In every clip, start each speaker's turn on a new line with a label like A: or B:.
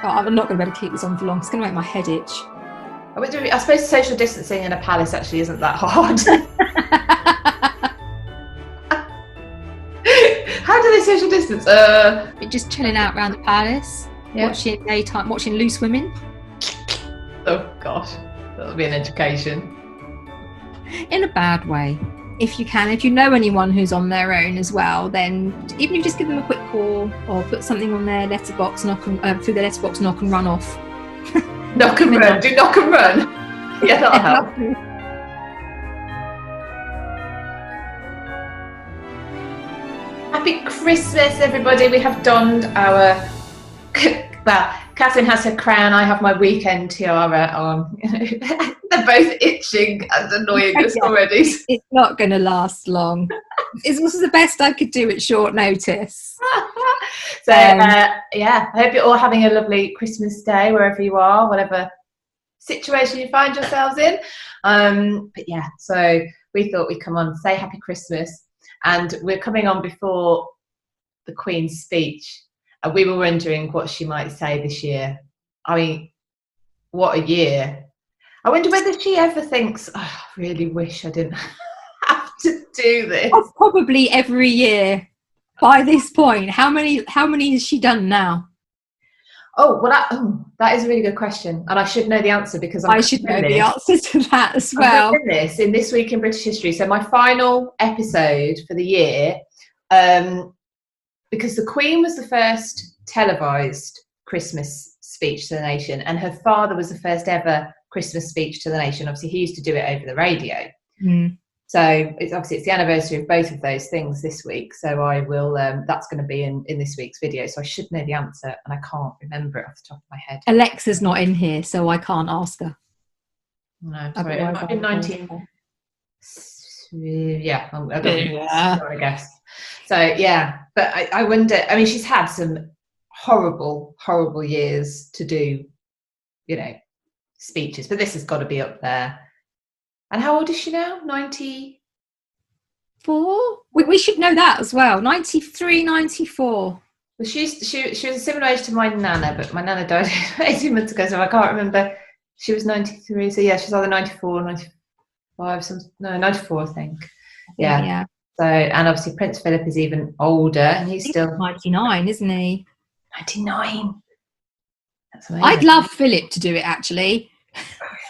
A: Oh, I'm not going to be able to keep this on for long. It's going to make my head itch.
B: I suppose social distancing in a palace actually isn't that hard. How do they social distance?
A: Just chilling out around the palace, watching Loose Women.
B: Oh gosh, that'll be an education.
A: In a bad way. If you can, if you know anyone who's on their own as well, then even if you just give them a quick call or put something on their letterbox, through their letterbox, knock and run off.
B: Knock and run. Do knock and run. Yeah, that'll help. Happy Christmas, everybody. We have donned our... Well, Catherine has her crown. I have my weekend tiara on. They're both itching and annoying us already.
A: It's not going to last long. This was the best I could do at short notice.
B: So, I hope you're all having a lovely Christmas day wherever you are, whatever situation you find yourselves in. But yeah, so we thought we'd come on and say Happy Christmas. And we're coming on before the Queen's speech. And we were wondering what she might say this year. I mean, what a year. I wonder whether she ever thinks, oh, I really wish I didn't have to do this.
A: Oh, probably every year by this point. How many has she done now?
B: Oh, well, that is a really good question. And I should know the answer because
A: I should know the answer to that as well.
B: I'm doing this in This Week in British History. So my final episode for the year, because the Queen was the first televised Christmas speech to the nation, and her father was the first ever Christmas speech to the nation. Obviously, he used to do it over the radio. Mm. So it's the anniversary of both of those things this week. So I will. That's going to be in this week's video. So I should know the answer, and I can't remember it off the top of my head.
A: Alexa's not in here, so I can't ask her.
B: No, sorry. It might have been 19. Yeah, I guess. So yeah, but I wonder. I mean, she's had some horrible years to do, speeches, but this has got to be up there. And how old is she now? 94?
A: We should know that as well. 93, 94.
B: Well, she was a similar age to my nana, but my nana died 18 months ago, so I can't remember. She was 93, so yeah, she's either 94 or 95, 94, I think. Yeah. So, and obviously Prince Philip is even older, and he's still
A: 99, isn't he?
B: 99. That's amazing.
A: I'd love Philip to do it, actually.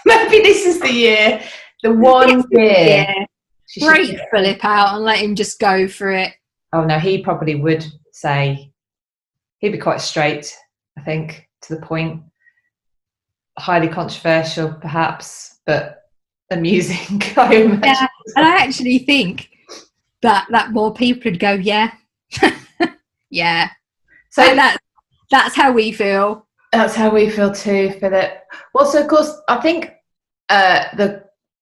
B: Maybe this is the year. The one year.
A: Break Philip out and let him just go for it.
B: Oh no, he probably would say, he'd be quite straight, I think, to the point. Highly controversial, perhaps, but amusing, I imagine.
A: Yeah, and I actually think that more people would go, yeah. Yeah. So that's how we feel.
B: That's how we feel too, Philip. Well, so of course, I think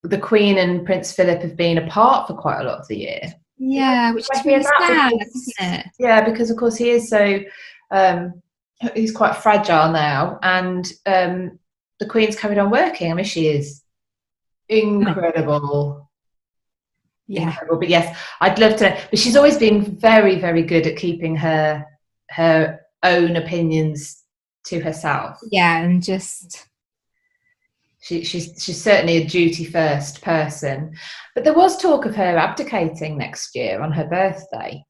B: the Queen and Prince Philip have been apart for quite a lot of the year.
A: Yeah, which is really sad, isn't it?
B: Yeah, because of course he is so he's quite fragile now, and the Queen's carried on working. I mean, she is incredible.
A: Yeah.
B: Incredible. But yes, I'd love to know. But she's always been very, very good at keeping her own opinions to herself.
A: Yeah, and just
B: she's certainly a duty first person. But there was talk of her abdicating next year on her birthday.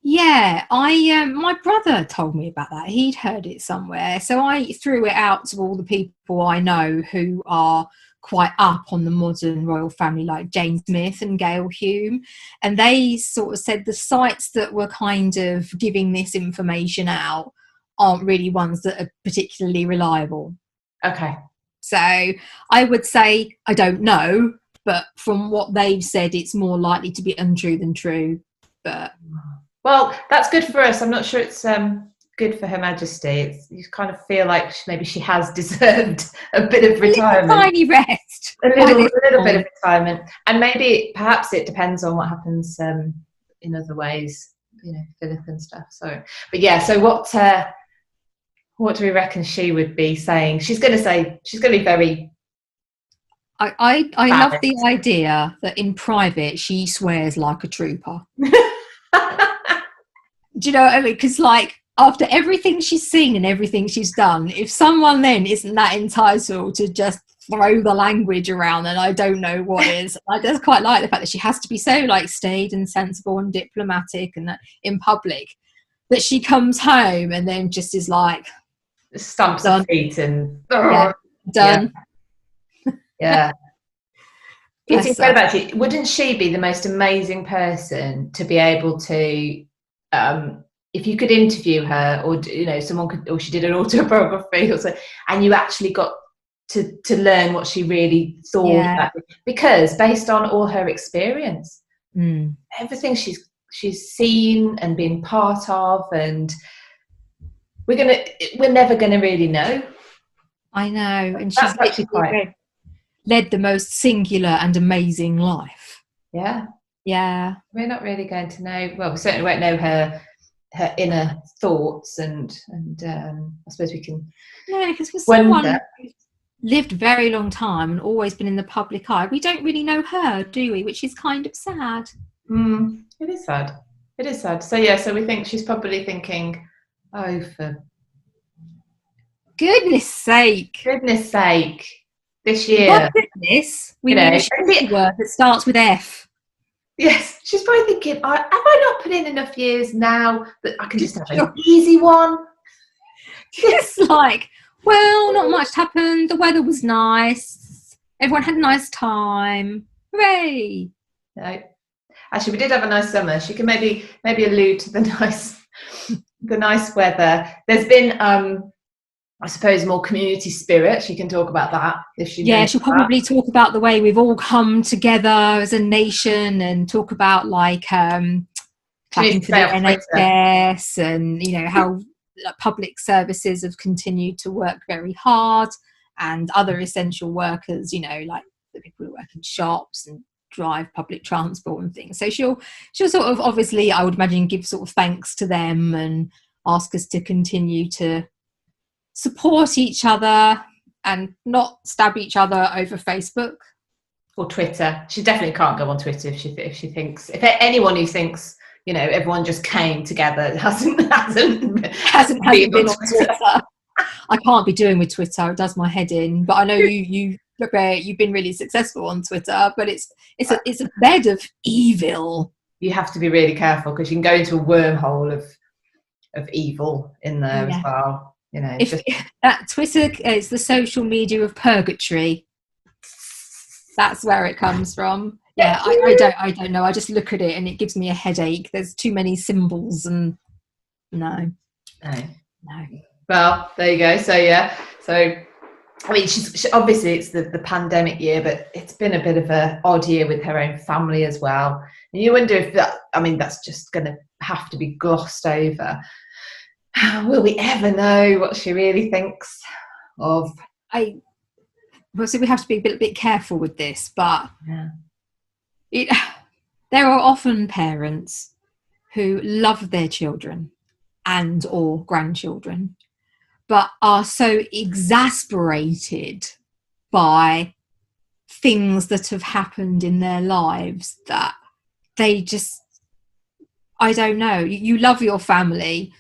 A: Yeah, my brother told me about that. He'd heard it somewhere, so I threw it out to all the people I know who are quite up on the modern royal family, like Jane Smith and Gail Hume, and they sort of said the sites that were kind of giving this information out aren't really ones that are particularly reliable.
B: Okay.
A: So I would say, I don't know, but from what they've said, it's more likely to be untrue than true. But
B: well, that's good for us. I'm not sure it's good for Her Majesty. You kind of feel like maybe she has deserved a bit of retirement.
A: A tiny rest.
B: A little bit of retirement. And maybe, perhaps it depends on what happens in other ways, Philip and stuff. So, but yeah, so what do we reckon she would be saying? She's going to be very...
A: I love the idea that in private she swears like a trooper. Do you know what I mean? Because after everything she's seen and everything she's done, if someone then isn't that entitled to just throw the language around, then I don't know what is. I just quite like the fact that she has to be so like staid and sensible and diplomatic and in public, that she comes home and then just is like
B: stamps her feet and
A: yeah, done.
B: Yeah. It's incredible actually. Wouldn't she be the most amazing person to be able to if you could interview her, or you know, someone could, or she did an autobiography or so, and you actually got to learn what she really thought about it, because based on all her experience, everything she's seen and been part of, and we're never gonna really know.
A: I know, and she's actually led the most singular and amazing life.
B: Yeah. We're not really going to know. Well, we certainly won't know her inner thoughts, and I suppose we can. No, because for someone
A: who's lived a very long time and always been in the public eye, we don't really know her, do we? Which is kind of sad.
B: It is sad. It is sad. So yeah, so we think she's probably thinking, oh, for
A: goodness sake,
B: this year.
A: What goodness, we need a word that starts with F.
B: Yes, she's probably thinking, have I not put in enough years now that I can just have an easy one?
A: It's like, well, not much happened. The weather was nice. Everyone had a nice time. Hooray!
B: No, actually, we did have a nice summer. She can maybe allude to the nice weather. There's been, I suppose, more community spirit. She can talk about that if she.
A: Yeah, she'll probably talk about the way we've all come together as a nation, and talk about like clapping for the NHS, and you know how public services have continued to work very hard, and other essential workers, you know, like the people who work in shops and drive public transport and things. So she'll sort of, obviously, I would imagine, give sort of thanks to them and ask us to continue to support each other and not stab each other over Facebook
B: or Twitter. She definitely can't go on Twitter if she thinks, if anyone who thinks, you know, everyone just came together hasn't been on Twitter.
A: I can't be doing with Twitter. It does my head in. But I know you've been really successful on Twitter, but it's a bed of evil.
B: You have to be really careful, because you can go into a wormhole of evil in there as well. You know,
A: Twitter is the social media of purgatory. That's where it comes from. Yeah, I don't know. I just look at it and it gives me a headache. There's too many symbols, and no.
B: Well, there you go. So yeah, so I mean, she obviously it's the pandemic year, but it's been a bit of a odd year with her own family as well. And you wonder if that's just going to have to be glossed over. Will we ever know what she really thinks of?
A: So we have to be a bit careful with this, but there are often parents who love their children and or grandchildren, but are so exasperated by things that have happened in their lives that they just, I don't know, you love your family.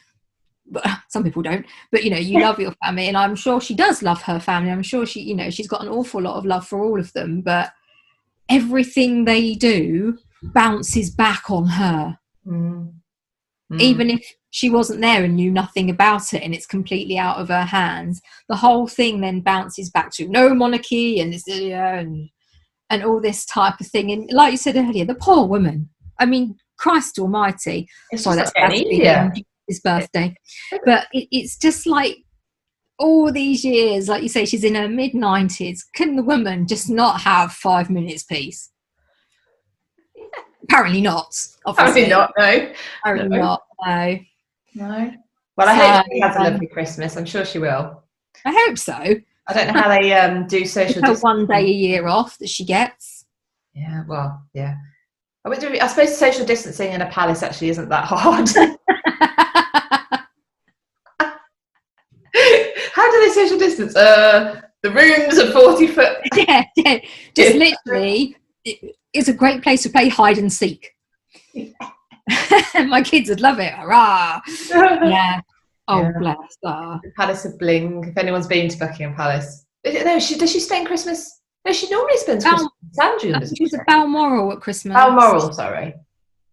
A: Some people don't, but you know, you love your family, and I'm sure she does love her family. I'm sure she, you know, she's got an awful lot of love for all of them, but everything they do bounces back on her. Even if she wasn't there and knew nothing about it and it's completely out of her hands, the whole thing then bounces back to no monarchy and all this type of thing. And like you said earlier, the poor woman, I mean, Christ almighty.
B: Sorry, that's easier.
A: His birthday, but it's just like all these years, like you say, she's in her mid-90s. Can the woman just not have 5 minutes peace? Apparently not.
B: Obviously not. No.
A: Apparently not.
B: No. Well, I hope she has a lovely Christmas. I'm sure she will.
A: I hope so.
B: I don't know how they do social distancing.
A: One day a year off that she gets.
B: Yeah. Well. Yeah. I suppose social distancing in a palace actually isn't that hard. How do they social distance? The rooms are 40 foot.
A: Yeah. Just literally, it's a great place to play hide and seek. My kids would love it. Hurrah! Yeah. Oh, bless her.
B: The Palace of Bling. If anyone's been to Buckingham Palace. No, does she spend Christmas? No, she normally spends Christmas in Sandringham, doesn't she?
A: She was at Balmoral at Christmas.
B: Balmoral, sorry.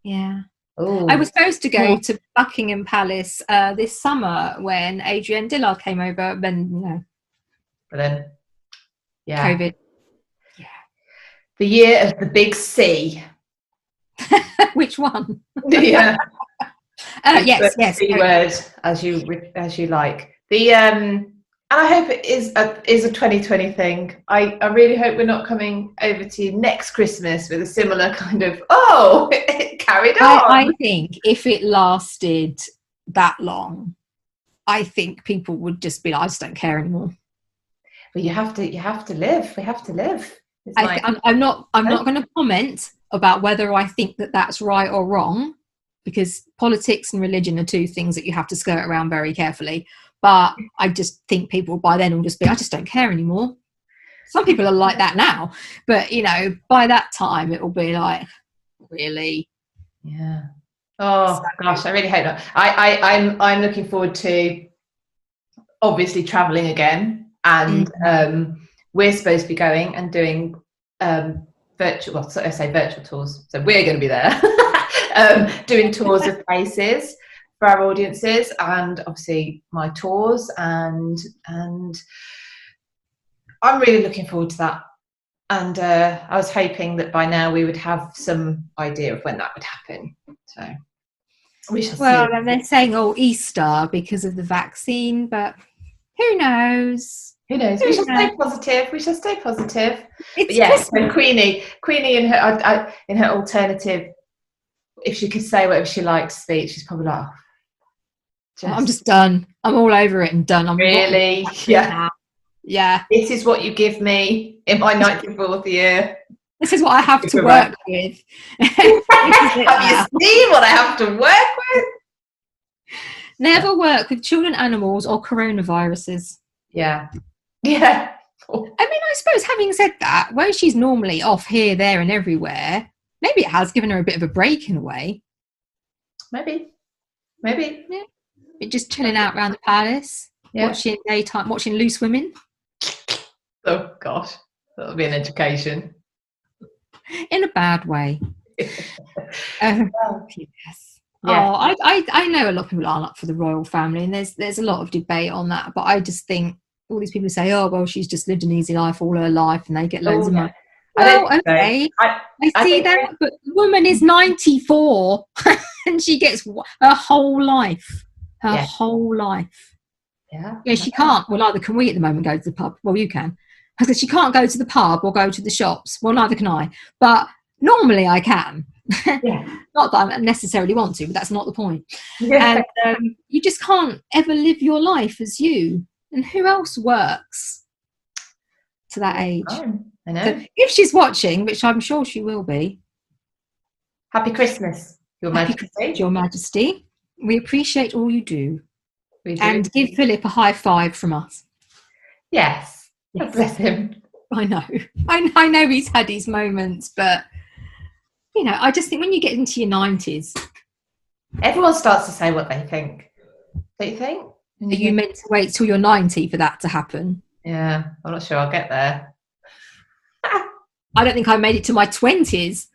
A: Yeah.
B: Ooh.
A: I was supposed to go to Buckingham Palace this summer when Adrienne Dillard came over, then,
B: But then, yeah.
A: COVID. Yeah.
B: The year of the big C.
A: Which one?
B: Yeah.
A: Yes.
B: C word, as you like. And I hope it is a 2020 thing. I really hope we're not coming over to you next Christmas with a similar kind of, it carried on.
A: I think if it lasted that long, I think people would just be like, I just don't care anymore.
B: But you have to live. We have to live.
A: I'm not going to comment about whether I think that that's right or wrong, because politics and religion are two things that you have to skirt around very carefully. But I just think people by then will just be, I just don't care anymore. Some people are like that now, but by that time it will be like, really?
B: Yeah. Oh gosh, I really hope not. I'm looking forward to obviously traveling again, and we're supposed to be going and doing virtual tours. So we're going to be there doing tours of places for our audiences, and obviously my tours, and I'm really looking forward to that. And I was hoping that by now we would have some idea of when that would happen. So we shall see.
A: Well, and they're saying Easter because of the vaccine, but who knows?
B: We shall stay positive.
A: It's
B: yes, and Queenie in her alternative, if she could say whatever she liked speech, she's probably like,
A: I'm just done. I'm all over it and done. I'm
B: really,
A: yeah.
B: This is what you give me in my 94th year.
A: This is what I have to work with.
B: Have you seen what I have to work with?
A: Never work with children, animals, or coronaviruses.
B: Yeah.
A: I mean, I suppose having said that, where she's normally off here, there, and everywhere, maybe it has given her a bit of a break in a way.
B: Maybe.
A: Yeah. Just chilling out around the palace, watching Loose Women.
B: Oh gosh, that'll be an education.
A: In a bad way.
B: Yes.
A: Yeah. I know a lot of people aren't up for the royal family, and there's a lot of debate on that. But I just think all these people say, "Oh, well, she's just lived an easy life all her life, and they get loads of money." Well, okay, I see that, but the woman is 94, and she gets her whole life. Whole life. Yeah, she can't. Well, neither can we at the moment go to the pub. Well, you can. Because she can't go to the pub or go to the shops. Well, neither can I. But normally I can. Yeah. Not that I necessarily want to, but that's not the point. Yeah. And you just can't ever live your life as you. And who else works to that age?
B: I know.
A: So if she's watching, which I'm sure she will be.
B: Happy Christmas, Your Majesty.
A: Your Majesty. We appreciate all you do. And give Philip a high five from us.
B: Yes. Bless him.
A: I know. I know he's had his moments, but I just think when you get into your 90s,
B: everyone starts to say what they think. Don't you think?
A: Are you meant to wait till you're 90 for that to happen?
B: Yeah, I'm not sure I'll get there.
A: I don't think I made it to my 20s.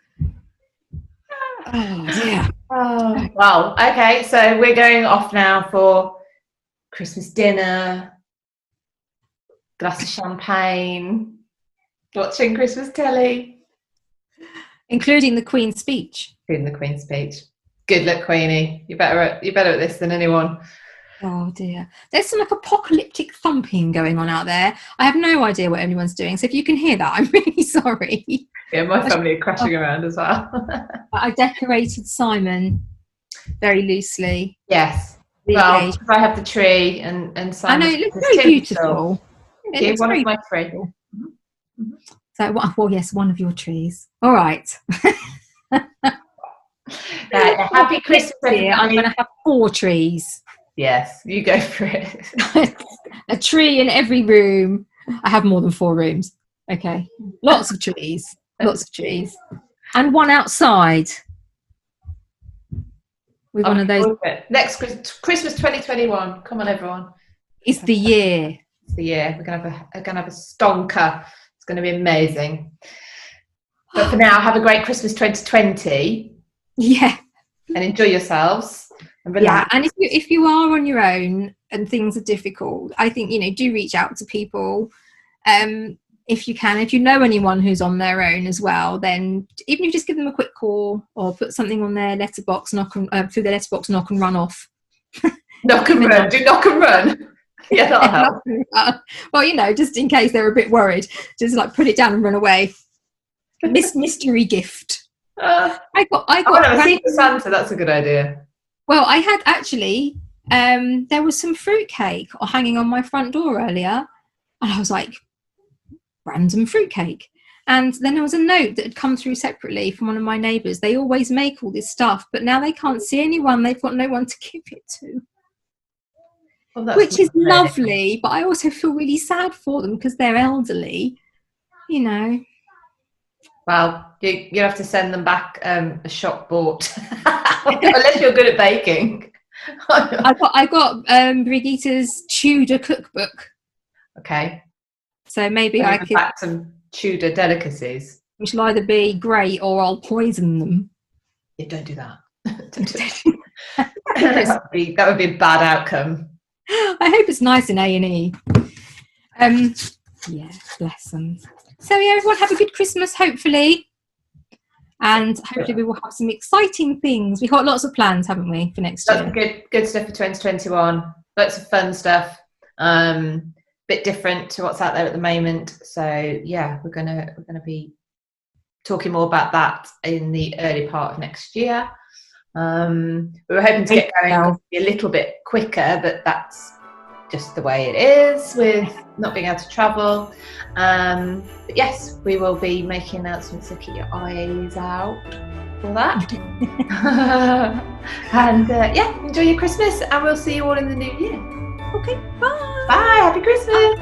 A: Oh dear.
B: Oh, well, okay, so we're going off now for Christmas dinner, glass of champagne, watching Christmas telly,
A: including the Queen's speech.
B: Good luck, Queenie. You're better at this than anyone.
A: Oh dear. There's some apocalyptic thumping going on out there. I have no idea what anyone's doing. So if you can hear that, I'm really sorry.
B: Yeah, my family are crashing around as well.
A: I decorated Simon very loosely.
B: Yes. Well, I have the tree and Simon.
A: I know, it looks very beautiful.
B: It's one of my tree.
A: Mm-hmm. So, yes, one of your trees. All right.
B: Happy Christmas, everybody.
A: I'm going to have 4 trees.
B: Yes, you go for it.
A: A tree in every room. I have more than 4 rooms. Okay. Lots of trees. And one outside. With one of those.
B: Next Christmas 2021. Come on, everyone.
A: It's the year.
B: It's the year. We're gonna have a stonker. It's gonna be amazing. But for now, have a great Christmas 2020.
A: Yeah.
B: And enjoy yourselves and relax.
A: Yeah. And if you are on your own and things are difficult, I think, do reach out to people. If you can, if you know anyone who's on their own as well, then even if you just give them a quick call or put something on their letterbox, through their letterbox, knock and run off.
B: Knock and run. Do knock and run. Yeah, that'll help.
A: Well, just in case they're a bit worried, just like put it down and run away. Mystery gift. I got
B: a Secret Santa. That's a good idea.
A: Well, I had actually. There was some fruitcake hanging on my front door earlier, and I was like, random fruitcake. And then there was a note that had come through separately from one of my neighbours. They always make all this stuff, but now they can't see anyone. They've got no one to give it to. Well, which is lovely, but I also feel really sad for them because they're elderly,
B: Well, you have to send them back a shop bought, unless you're good at baking.
A: I got Brigitte's Tudor cookbook.
B: Okay.
A: So maybe I could
B: back some Tudor delicacies.
A: Which will either be great or I'll poison them.
B: Yeah, don't do that. That would be a bad outcome.
A: I hope it's nice in A&E. Yeah, bless them. So yeah, everyone have a good Christmas, hopefully. And hopefully we will have some exciting things. We've got lots of plans, haven't we, for next year?
B: Good stuff for 2021. Lots of fun stuff. Bit different to what's out there at the moment. So yeah, we're gonna be talking more about that in the early part of next year. We were hoping to get going a little bit quicker, but that's just the way it is with not being able to travel. But yes, we will be making announcements, so keep your eyes out for that. And yeah, enjoy your Christmas, and we'll see you all in the new year.
A: Okay, bye.
B: Bye, happy Christmas.